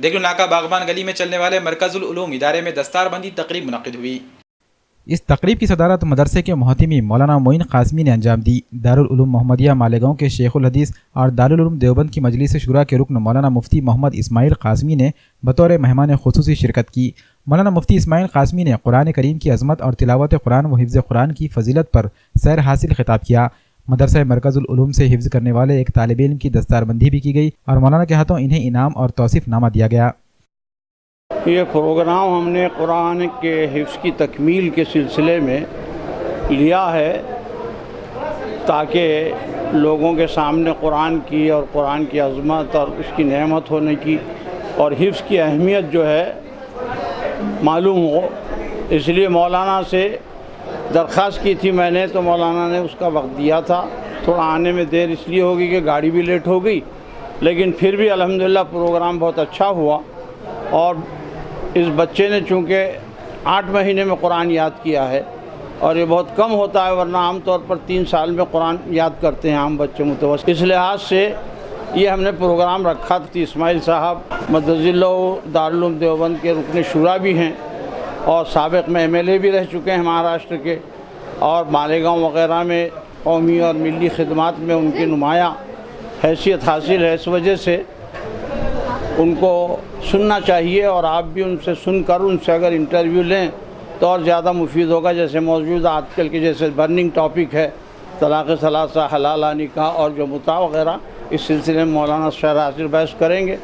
रेगुल नाका बागबान गली में चलने वाले मरकजुल उलूम इदारे में दस्तारबंदी तकरीब मुनक़िद हुई। इस तकरीब की सदारत मदरसे के मोहतमी मौलाना मोइन कासमी ने अंजाम दी। दारुल उलूम मोहम्मदिया मालेगांव के शेखुल हदीस और दारुल उलूम देवबंद की मजलिस शुरा के रुकन मौलाना मुफ्ती मोहम्मद इस्माइल कासमी ने बतौर मेहमान खुसूसी शिरकत की। मौलाना मुफ्ती इस्माइल कासमी ने कुरान करीम की अजमत और तिलावत कुरान व हिफ्ज़ कुरान की फजीलत पर सैर हासिल खिताब किया। मदरसा मरकजुल उलूम से हिफ्ज़ करने वाले एक तालिब इल्म की दस्तारबंदी भी की गई और मौलाना के हाथों इन्हें इनाम और तौसीफ़ नामा दिया गया। ये प्रोग्राम हमने कुरान के हिफ्ज़ की तकमील के सिलसिले में लिया है ताकि लोगों के सामने कुरान की और कुरान की अज़मत और उसकी नेमत होने की और हिफ्ज़ की अहमियत जो है मालूम हो। इसलिए मौलाना से दरख्वास्त की थी मैंने, तो मौलाना ने उसका वक्त दिया था। थोड़ा आने में देर इसलिए होगी कि गाड़ी भी लेट हो गई, लेकिन फिर भी अल्हम्दुलिल्लाह प्रोग्राम बहुत अच्छा हुआ। और इस बच्चे ने चूँकि 8 महीने में कुरान याद किया है और ये बहुत कम होता है, वरना आम तौर पर 3 साल में कुरान याद करते हैं आम बच्चे मुतवस्सित। इस लिहाज से ये हमने प्रोग्राम रखा था। इस्माइल साहब मदरसा दारुल उलूम देवबंद के रुकन शुरा भी हैं और साबिक़ में MLA भी रह चुके हैं महाराष्ट्र के, और मालेगांव वग़ैरह में कौमी और मिली खिदमात में उनकी नुमाया हैसियत हासिल है। इस वजह से उनको सुनना चाहिए और आप भी उनसे सुनकर उनसे अगर इंटरव्यू लें तो और ज़्यादा मुफीद होगा। जैसे मौजूदा आजकल के जैसे बर्निंग टॉपिक है तलाक़ सलासा, हलाला निकाह और जो मुता वग़ैरह, इस सिलसिले में मौलाना शहर हासिल बहस करेंगे।